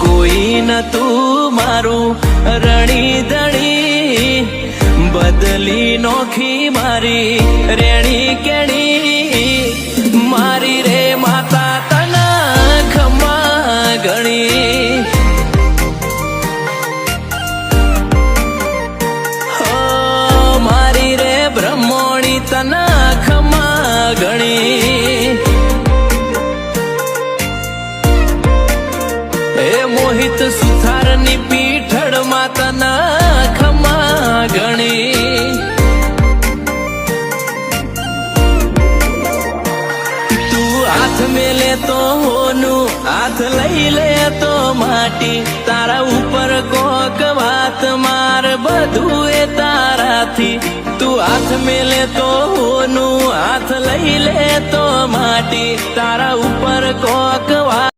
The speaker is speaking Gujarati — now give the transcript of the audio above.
કોઈ નતું મારું રણી ધણી, બદલી નોખી મારી રેણી કેણી, મારી રે માતા તના ખમા ગણી. મારી રે બ્રહ્મણી તના ખમા ગણી. એ મોહિત સુથારની પીઠળ માતાના ખમા ગણી. તું હાથ મેલે તો હોનું, હાથ લઈ લે તો માટી, તારા ઉપર કોક વાત માર બધું એ તારાથી. તું હાથ મેલે તો હોનું, હાથ લઈ લે તો માટી, તારા ઉપર કોક વાત